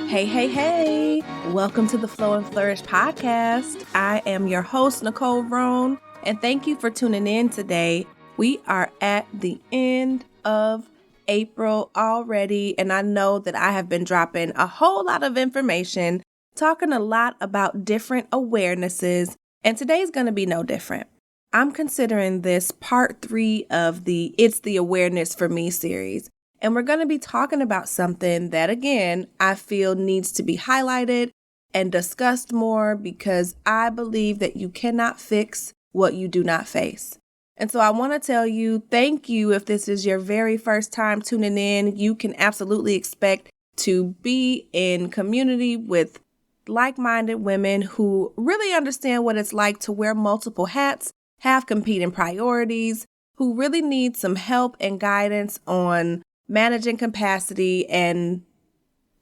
Hey, hey, hey. Welcome to the Flow and Flourish Podcast. I am your host, Nicole Roan, and thank you for tuning in today. We are at the end of April already, and I know that I have been dropping a whole lot of information, talking a lot about different awarenesses, and today's going to be no different. I'm considering this part 3 of the It's the Awareness for Me series. And we're going to be talking about something that, again, I feel needs to be highlighted and discussed more because I believe that you cannot fix what you do not face. And so I want to tell you, thank you. If this is your very first time tuning in, you can absolutely expect to be in community with like-minded women who really understand what it's like to wear multiple hats, have competing priorities, who really need some help and guidance on managing capacity and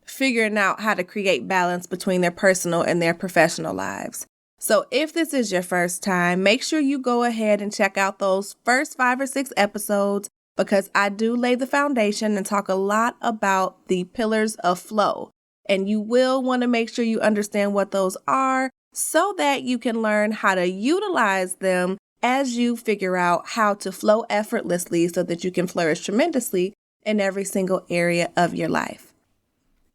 figuring out how to create balance between their personal and their professional lives. So if this is your first time, make sure you go ahead and check out those first 5 or 6 episodes because I do lay the foundation and talk a lot about the pillars of flow. And you will want to make sure you understand what those are so that you can learn how to utilize them as you figure out how to flow effortlessly so that you can flourish tremendously in every single area of your life.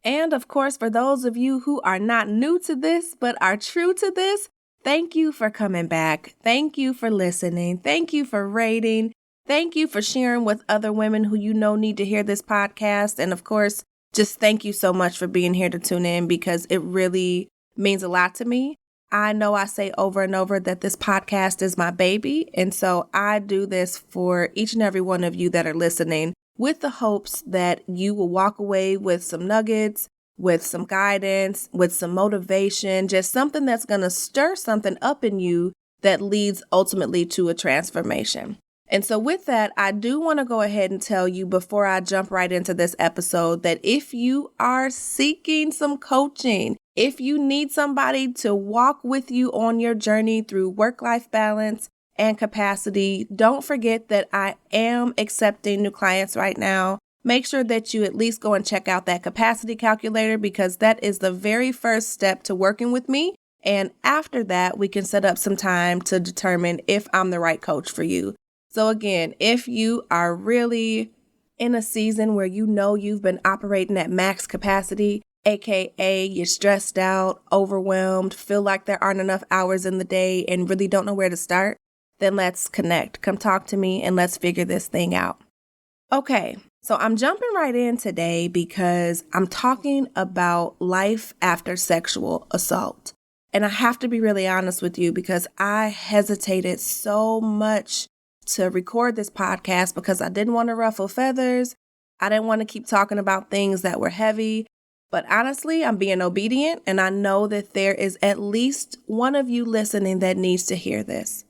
And of course, for those of you who are not new to this, but are true to this, thank you for coming back. Thank you for listening. Thank you for rating. Thank you for sharing with other women who you know need to hear this podcast. And of course, just thank you so much for being here to tune in because it really means a lot to me. I know I say over and over that this podcast is my baby. And so I do this for each and every one of you that are listening, with the hopes that you will walk away with some nuggets, with some guidance, with some motivation, just something that's going to stir something up in you that leads ultimately to a transformation. And so with that, I do want to go ahead and tell you before I jump right into this episode that if you are seeking some coaching, if you need somebody to walk with you on your journey through work-life balance and capacity, don't forget that I am accepting new clients right now. Make sure that you at least go and check out that capacity calculator because that is the very first step to working with me. And after that, we can set up some time to determine if I'm the right coach for you. So again, if you are really in a season where you know you've been operating at max capacity, aka you're stressed out, overwhelmed, feel like there aren't enough hours in the day and really don't know where to start, then let's connect. Come talk to me and let's figure this thing out. Okay, so I'm jumping right in today because I'm talking about life after sexual assault. And I have to be really honest with you because I hesitated so much to record this podcast because I didn't want to ruffle feathers. I didn't want to keep talking about things that were heavy. But honestly, I'm being obedient and I know that there is at least one of you listening that needs to hear this.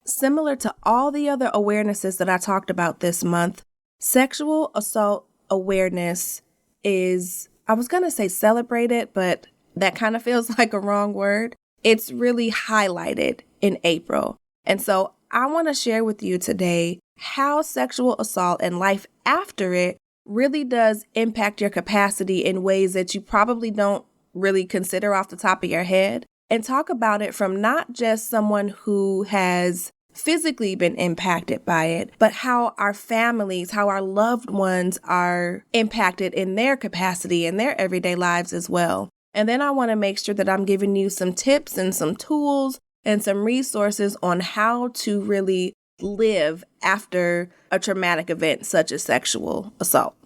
Similar to all the other awarenesses that I talked about this month, sexual assault awareness is, I was going to say celebrated, but that kind of feels like a wrong word. It's really highlighted in April. And so I want to share with you today how sexual assault and life after it really does impact your capacity in ways that you probably don't really consider off the top of your head. And talk about it from not just someone who has physically been impacted by it, but how our families, how our loved ones are impacted in their capacity in their everyday lives as well. And then I want to make sure that I'm giving you some tips and some tools and some resources on how to really live after a traumatic event such as sexual assault.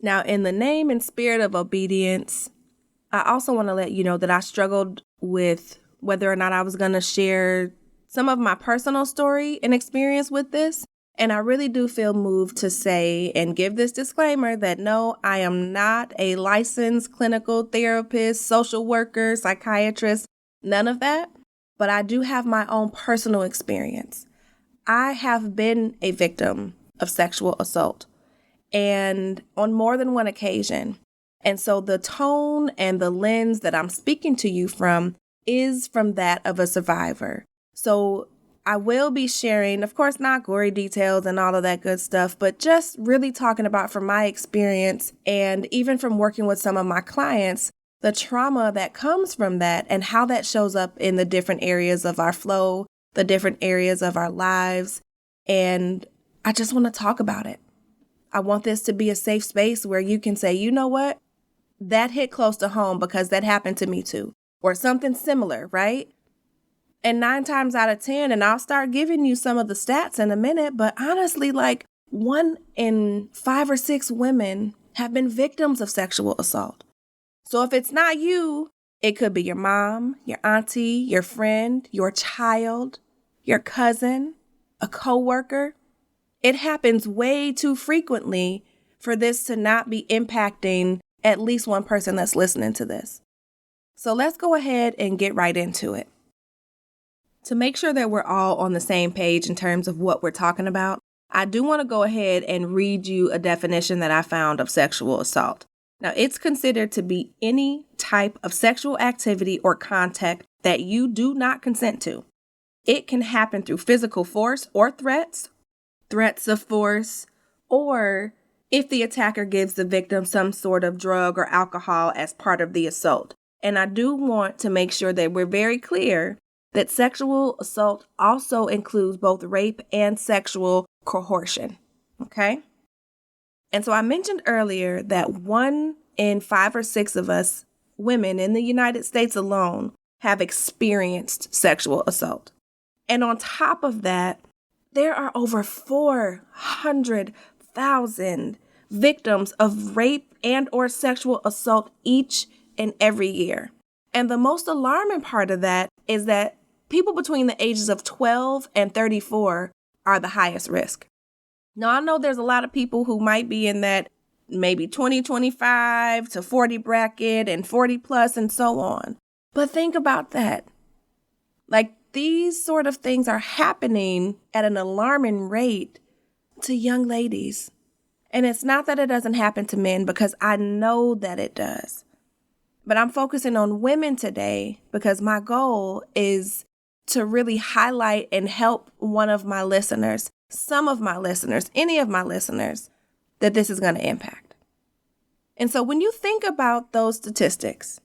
Now, in the name and spirit of obedience, I also want to let you know that I struggled with whether or not I was going to share some of my personal story and experience with this. And I really do feel moved to say and give this disclaimer that no, I am not a licensed clinical therapist, social worker, psychiatrist, none of that. But I do have my own personal experience. I have been a victim of sexual assault and on more than one occasion. And so the tone and the lens that I'm speaking to you from is from that of a survivor. So I will be sharing, of course, not gory details and all of that good stuff, but just really talking about from my experience and even from working with some of my clients, the trauma that comes from that and how that shows up in the different areas of our flow, the different areas of our lives. And I just want to talk about it. I want this to be a safe space where you can say, you know what? That hit close to home because that happened to me too, or something similar, right? And 9 times out of 10, and I'll start giving you some of the stats in a minute, but honestly, like 1 in 5 or 6 women have been victims of sexual assault. So if it's not you, it could be your mom, your auntie, your friend, your child, your cousin, a coworker. It happens way too frequently for this to not be impacting at least one person that's listening to this. So let's go ahead and get right into it. To make sure that we're all on the same page in terms of what we're talking about, I do want to go ahead and read you a definition that I found of sexual assault. Now, it's considered to be any type of sexual activity or contact that you do not consent to. It can happen through physical force or threats of force, or if the attacker gives the victim some sort of drug or alcohol as part of the assault. And I do want to make sure that we're very clear that sexual assault also includes both rape and sexual coercion, okay? And so I mentioned earlier that 1 in 5 or 6 of us women in the United States alone have experienced sexual assault. And on top of that, there are over 400,000 victims of rape and or sexual assault each and every year. And the most alarming part of that is that people between the ages of 12 and 34 are the highest risk. Now, I know there's a lot of people who might be in that maybe 25 to 40 bracket and 40 plus and so on. But think about that. Like, these sort of things are happening at an alarming rate to young ladies. And it's not that it doesn't happen to men, because I know that it does. But I'm focusing on women today because my goal is to really highlight and help one of my listeners, some of my listeners, any of my listeners, that this is going to impact. And so when you think about those statistics,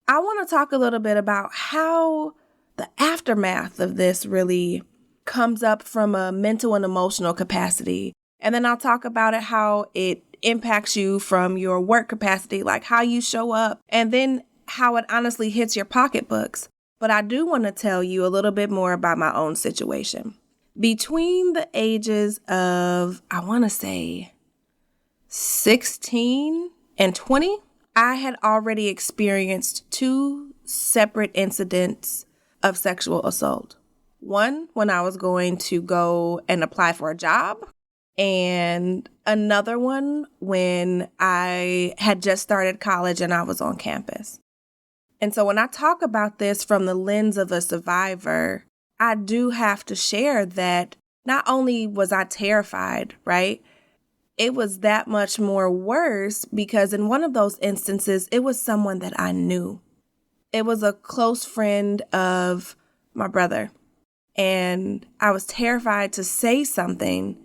I want to talk a little bit about how the aftermath of this really comes up from a mental and emotional capacity. And then I'll talk about it, how it impacts you from your work capacity, like how you show up, and then how it honestly hits your pocketbooks. But I do want to tell you a little bit more about my own situation. Between the ages of, I want to say, 16 and 20, I had already experienced 2 separate incidents of sexual assault. One, when I was going to go and apply for a job, and another one when I had just started college and I was on campus. And so when I talk about this from the lens of a survivor, I do have to share that not only was I terrified, right? It was that much more worse because in one of those instances, it was someone that I knew. It was a close friend of my brother. And I was terrified to say something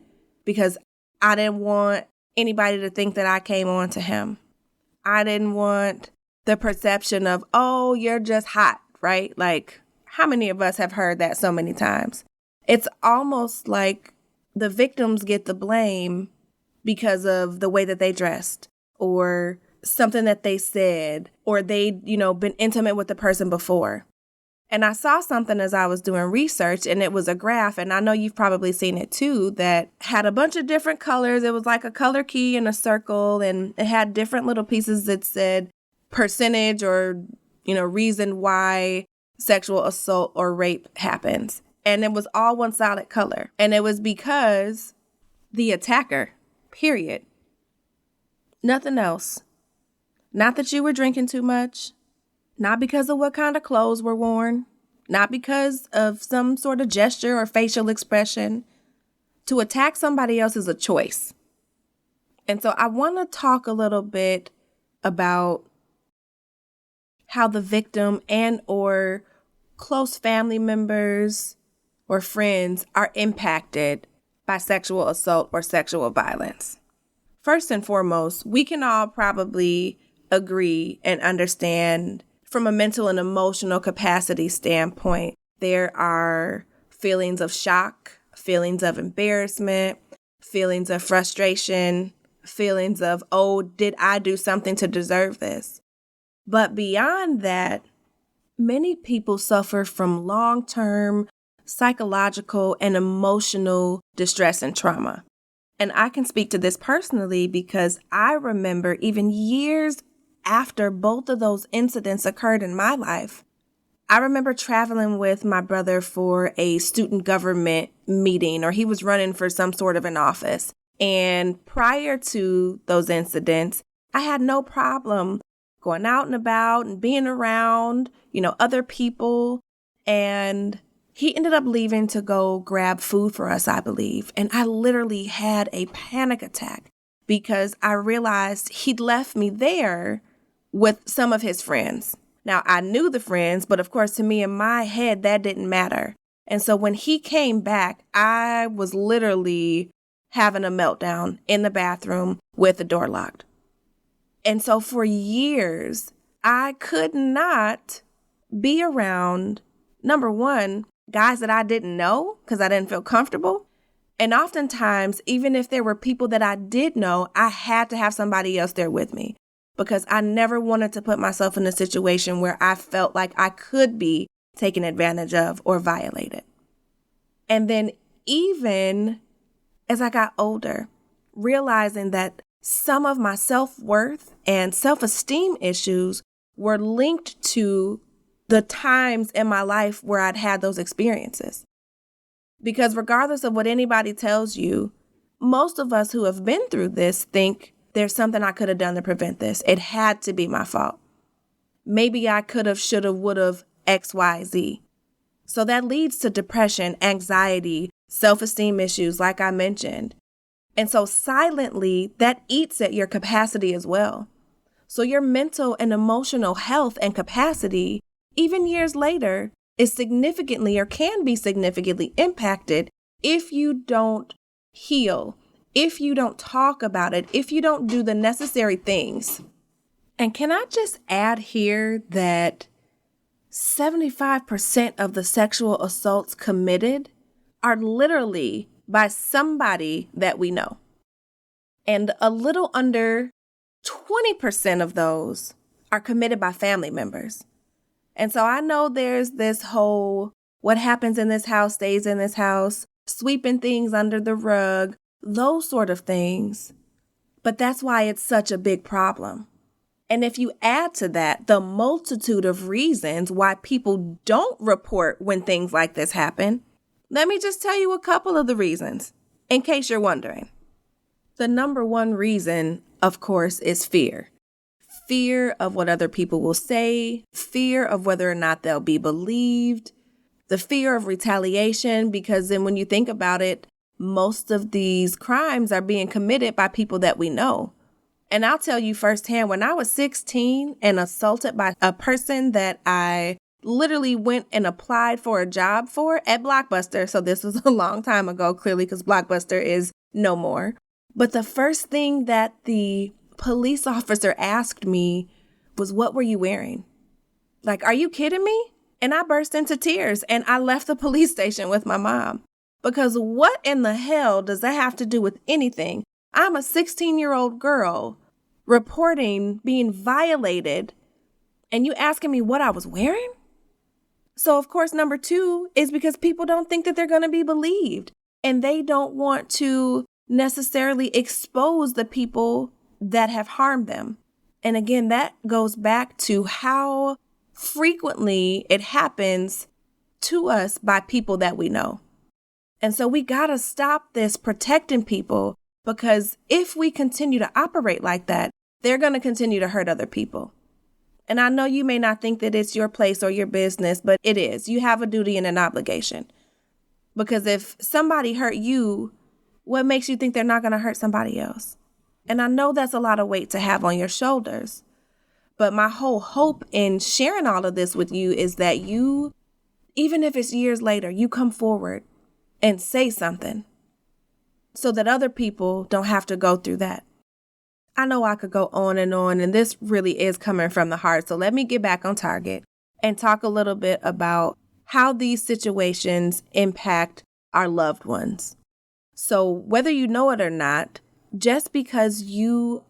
because I didn't want anybody to think that I came on to him. I didn't want the perception of, oh, you're just hot, right? Like, how many of us have heard that so many times? It's almost like the victims get the blame because of the way that they dressed or something that they said, or they, been intimate with the person before. And I saw something as I was doing research, and it was a graph, and I know you've probably seen it too, that had a bunch of different colors. It was like a color key in a circle, and it had different little pieces that said percentage or, reason why sexual assault or rape happens. And it was all one solid color. And it was because the attacker, period. Nothing else. Not that you were drinking too much. Not because of what kind of clothes were worn. Not because of some sort of gesture or facial expression. To attack somebody else is a choice. And so I want to talk a little bit about how the victim and or close family members, or friends are impacted by sexual assault or sexual violence. First and foremost, we can all probably agree and understand from a mental and emotional capacity standpoint, there are feelings of shock, feelings of embarrassment, feelings of frustration, feelings of, oh, did I do something to deserve this? But beyond that, many people suffer from long-term psychological and emotional distress and trauma. And I can speak to this personally because I remember even years after both of those incidents occurred in my life, I remember traveling with my brother for a student government meeting, or he was running for some sort of an office. And prior to those incidents, I had no problem going out and about and being around, other people. And he ended up leaving to go grab food for us, I believe. And I literally had a panic attack because I realized he'd left me there with some of his friends. Now, I knew the friends, but of course, to me in my head, that didn't matter. And so when he came back, I was literally having a meltdown in the bathroom with the door locked. And so for years, I could not be around, number one, guys that I didn't know because I didn't feel comfortable. And oftentimes, even if there were people that I did know, I had to have somebody else there with me because I never wanted to put myself in a situation where I felt like I could be taken advantage of or violated. And then even as I got older, realizing that some of my self-worth and self-esteem issues were linked to the times in my life where I'd had those experiences. Because regardless of what anybody tells you, most of us who have been through this think there's something I could have done to prevent this. It had to be my fault. Maybe I could have, should have, would have, X, Y, Z. So that leads to depression, anxiety, self-esteem issues, like I mentioned. And so silently, that eats at your capacity as well. So your mental and emotional health and capacity, even years later, is significantly or can be significantly impacted if you don't heal, if you don't talk about it, if you don't do the necessary things. And can I just add here that 75% of the sexual assaults committed are literally by somebody that we know. And a little under 20% of those are committed by family members. And so I know there's this whole, what happens in this house stays in this house, sweeping things under the rug, those sort of things. But that's why it's such a big problem. And if you add to that the multitude of reasons why people don't report when things like this happen, let me just tell you a couple of the reasons, in case you're wondering. The number one reason, of course, is fear. Fear of what other people will say, fear of whether or not they'll be believed, the fear of retaliation, because then when you think about it, most of these crimes are being committed by people that we know. And I'll tell you firsthand, when I was 16 and assaulted by a person that I literally went and applied for a job for at Blockbuster. So this was a long time ago, clearly, because Blockbuster is no more. But the first thing that the police officer asked me was, what were you wearing? Like, are you kidding me? And I burst into tears and I left the police station with my mom. Because what in the hell does that have to do with anything? I'm a 16-year-old girl reporting being violated and you asking me what I was wearing? So, of course, number two is because people don't think that they're going to be believed and they don't want to necessarily expose the people that have harmed them. And again, that goes back to how frequently it happens to us by people that we know. And so we got to stop this protecting people, because if we continue to operate like that, they're going to continue to hurt other people. And I know you may not think that it's your place or your business, but it is. You have a duty and an obligation. Because if somebody hurt you, what makes you think they're not going to hurt somebody else? And I know that's a lot of weight to have on your shoulders. But my whole hope in sharing all of this with you is that you even if it's years later, you come forward and say something so that other people don't have to go through that. I know I could go on, and this really is coming from the heart. So let me get back on target and talk a little bit about how these situations impact our loved ones. So whether you know it or not, just because you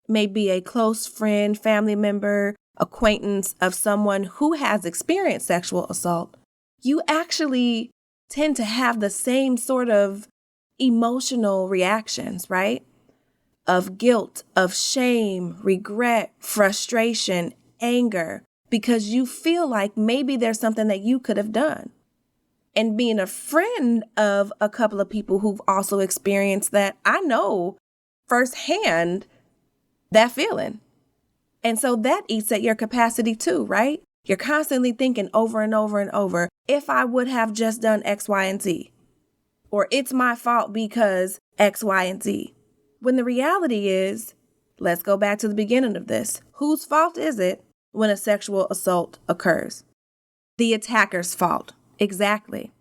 may be a close friend, family member, acquaintance of someone who has experienced sexual assault, you actually tend to have the same sort of emotional reactions, right? Of guilt, of shame, regret, frustration, anger, because you feel like maybe there's something that you could have done. And being a friend of a couple of people who've also experienced that, I know firsthand that feeling. And so that eats at your capacity too, right? You're constantly thinking over and over and over, if I would have just done X, Y, and Z, or it's my fault because X, Y, and Z. When the reality is, let's go back to the beginning of this. Whose fault is it when a sexual assault occurs? The attacker's fault. Exactly.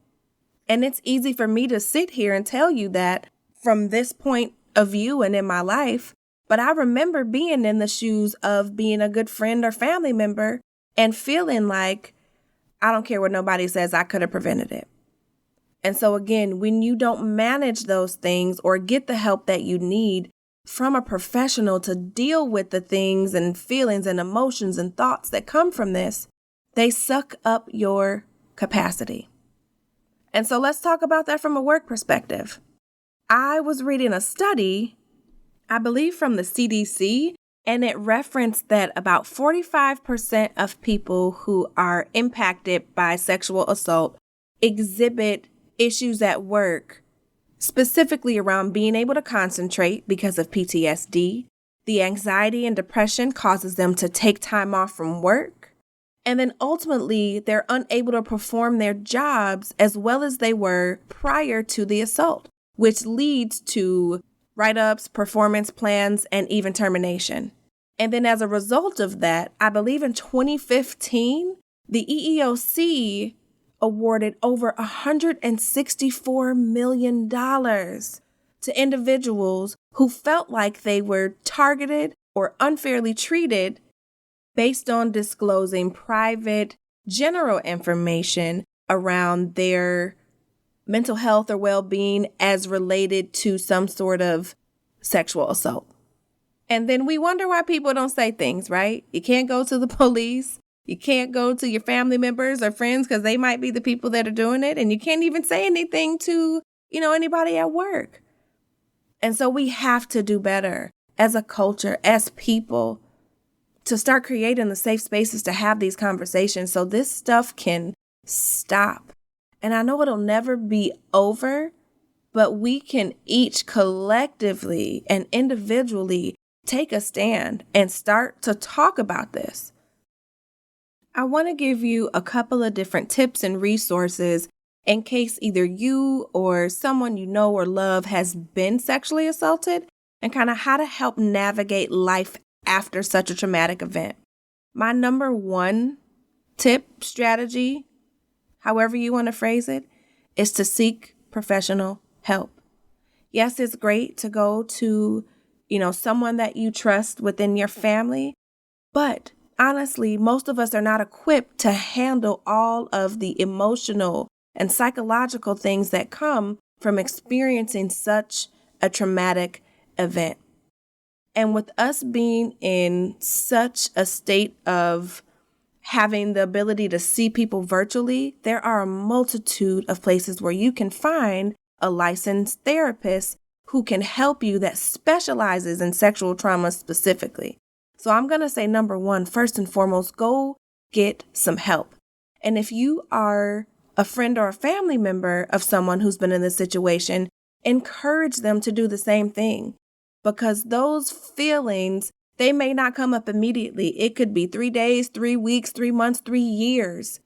And it's easy for me to sit here and tell you that from this point of view and in my life, but I remember being in the shoes of being a good friend or family member and feeling like, I don't care what nobody says, I could have prevented it. And so again, when you don't manage those things or get the help that you need from a professional to deal with the things and feelings and emotions and thoughts that come from this, they suck up your capacity. And so let's talk about that from a work perspective. I was reading a study, I believe from the CDC, and it referenced that about 45% of people who are impacted by sexual assault exhibit issues at work, specifically around being able to concentrate because of PTSD. The anxiety and depression causes them to take time off from work. And then ultimately, they're unable to perform their jobs as well as they were prior to the assault, which leads to write-ups, performance plans, and even termination. And then as a result of that, I believe in 2015, the EEOC awarded over $164 million to individuals who felt like they were targeted or unfairly treated based on disclosing private general information around their mental health or well-being as related to some sort of sexual assault. And then we wonder why people don't say things, right? You can't go to the police. You can't go to your family members or friends because they might be the people that are doing it. And you can't even say anything to, anybody at work. And so we have to do better as a culture, as people, to start creating the safe spaces to have these conversations so this stuff can stop. And I know it'll never be over, but we can each collectively and individually take a stand and start to talk about this. I want to give you a couple of different tips and resources in case either you or someone you know or love has been sexually assaulted, and kind of how to help navigate life after such a traumatic event. My number one tip, strategy, however you want to phrase it, is to seek professional help. Yes, it's great to go to, someone that you trust within your family, but honestly, most of us are not equipped to handle all of the emotional and psychological things that come from experiencing such a traumatic event. And with us being in such a state of having the ability to see people virtually, there are a multitude of places where you can find a licensed therapist who can help you that specializes in sexual trauma specifically. So I'm going to say number one, first and foremost, go get some help. And if you are a friend or a family member of someone who's been in this situation, encourage them to do the same thing, because those feelings, they may not come up immediately. It could be 3 days, 3 weeks, 3 months, 3 years,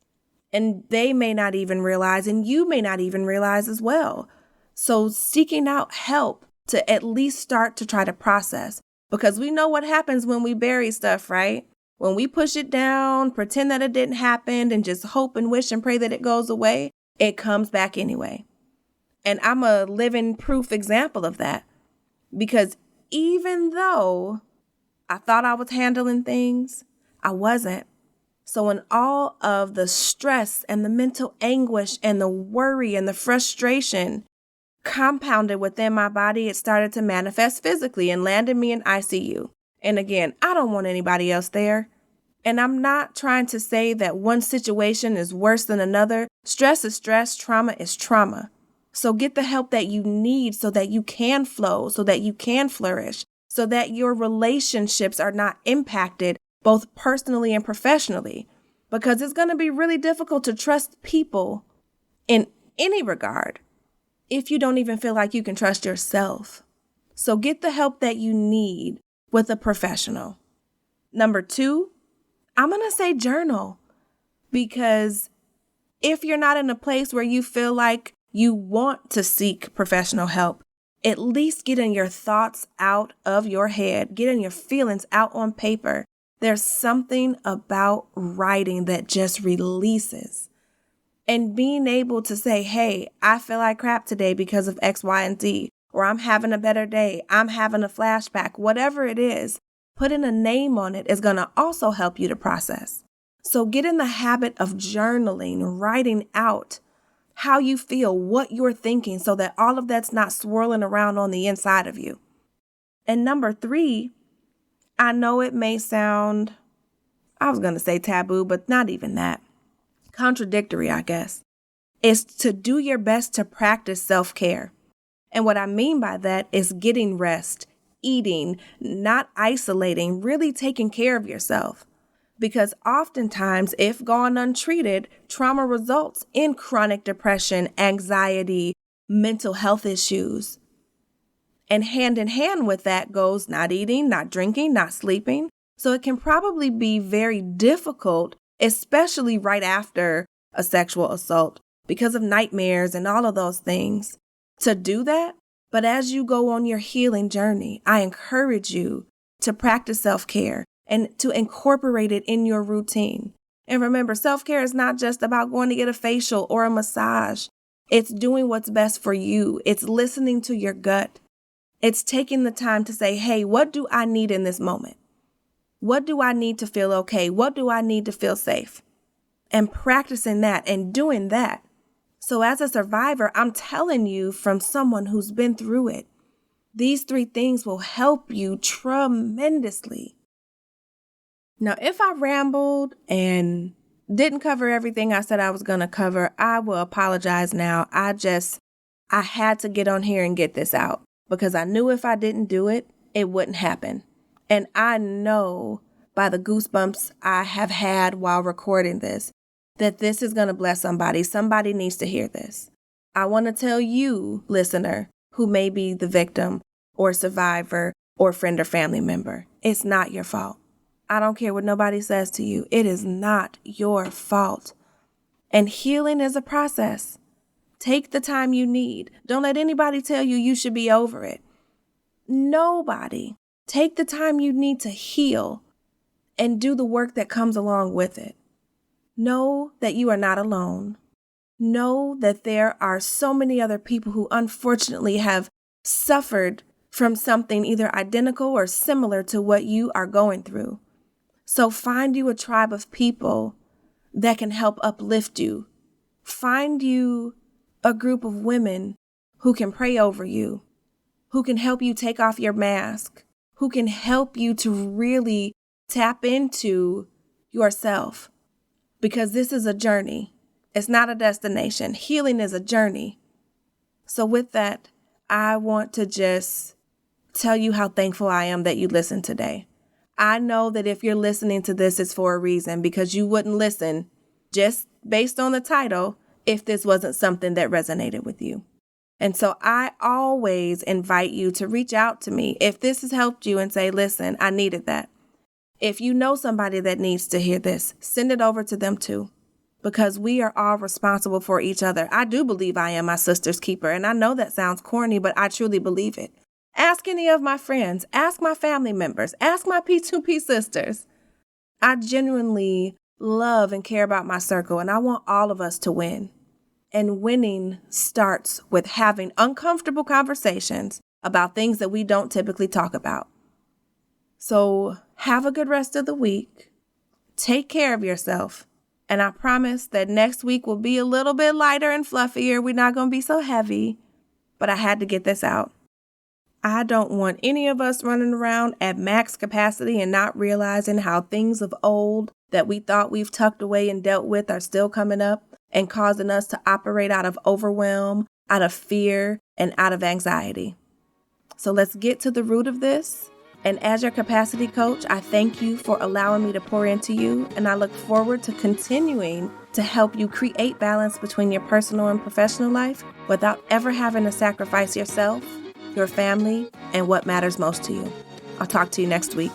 and they may not even realize, and you may not even realize as well. So seeking out help to at least start to try to process. Because we know what happens when we bury stuff, right? When we push it down, pretend that it didn't happen, and just hope and wish and pray that it goes away, it comes back anyway. And I'm a living proof example of that. Because even though I thought I was handling things, I wasn't. So when all of the stress and the mental anguish and the worry and the frustration compounded within my body, it started to manifest physically and landed me in ICU. And again, I don't want anybody else there. And I'm not trying to say that one situation is worse than another. Stress is stress, trauma is trauma. So get the help that you need so that you can flow, so that you can flourish, so that your relationships are not impacted both personally and professionally. Because it's going to be really difficult to trust people in any regard if you don't even feel like you can trust yourself. So get the help that you need with a professional. Number 2, I'm going to say journal. Because if you're not in a place where you feel like you want to seek professional help, at least getting your thoughts out of your head, getting your feelings out on paper. There's something about writing that just releases. And being able to say, hey, I feel like crap today because of X, Y, and Z, or I'm having a better day, I'm having a flashback, whatever it is, putting a name on it is going to also help you to process. So get in the habit of journaling, writing out how you feel, what you're thinking, so that all of that's not swirling around on the inside of you. And number 3, I know it may sound, I was going to say taboo, but not even that. Contradictory, I guess, is to do your best to practice self-care. And what I mean by that is getting rest, eating, not isolating, really taking care of yourself. Because oftentimes, if gone untreated, trauma results in chronic depression, anxiety, mental health issues. And hand in hand with that goes not eating, not drinking, not sleeping. So it can probably be very difficult, especially right after a sexual assault, because of nightmares and all of those things, to do that. But as you go on your healing journey, I encourage you to practice self-care and to incorporate it in your routine. And remember, self-care is not just about going to get a facial or a massage. It's doing what's best for you. It's listening to your gut. It's taking the time to say, hey, what do I need in this moment? What do I need to feel okay? What do I need to feel safe? And practicing that and doing that. So as a survivor, I'm telling you from someone who's been through it, these 3 things will help you tremendously. Now, if I rambled and didn't cover everything I said I was going to cover, I will apologize now. I had to get on here and get this out because I knew if I didn't do it, it wouldn't happen. And I know by the goosebumps I have had while recording this, that this is going to bless somebody. Somebody needs to hear this. I want to tell you, listener, who may be the victim or survivor or friend or family member, it's not your fault. I don't care what nobody says to you. It is not your fault. And healing is a process. Take the time you need. Don't let anybody tell you you should be over it. Nobody. Take the time you need to heal and do the work that comes along with it. Know that you are not alone. Know that there are so many other people who unfortunately have suffered from something either identical or similar to what you are going through. So find you a tribe of people that can help uplift you. Find you a group of women who can pray over you, who can help you take off your mask, who can help you to really tap into yourself. Because this is a journey. It's not a destination. Healing is a journey. So with that, I want to just tell you how thankful I am that you listened today. I know that if you're listening to this, it's for a reason, because you wouldn't listen just based on the title if this wasn't something that resonated with you. And so I always invite you to reach out to me if this has helped you and say, listen, I needed that. If you know somebody that needs to hear this, send it over to them too, because we are all responsible for each other. I do believe I am my sister's keeper, and I know that sounds corny, but I truly believe it. Ask any of my friends, ask my family members, ask my P2P sisters. I genuinely love and care about my circle, and I want all of us to win. And winning starts with having uncomfortable conversations about things that we don't typically talk about. So have a good rest of the week. Take care of yourself. And I promise that next week will be a little bit lighter and fluffier. We're not going to be so heavy. But I had to get this out. I don't want any of us running around at max capacity and not realizing how things of old that we thought we've tucked away and dealt with are still coming up and causing us to operate out of overwhelm, out of fear, and out of anxiety. So let's get to the root of this. And as your capacity coach, I thank you for allowing me to pour into you, and I look forward to continuing to help you create balance between your personal and professional life without ever having to sacrifice yourself, your family, and what matters most to you. I'll talk to you next week.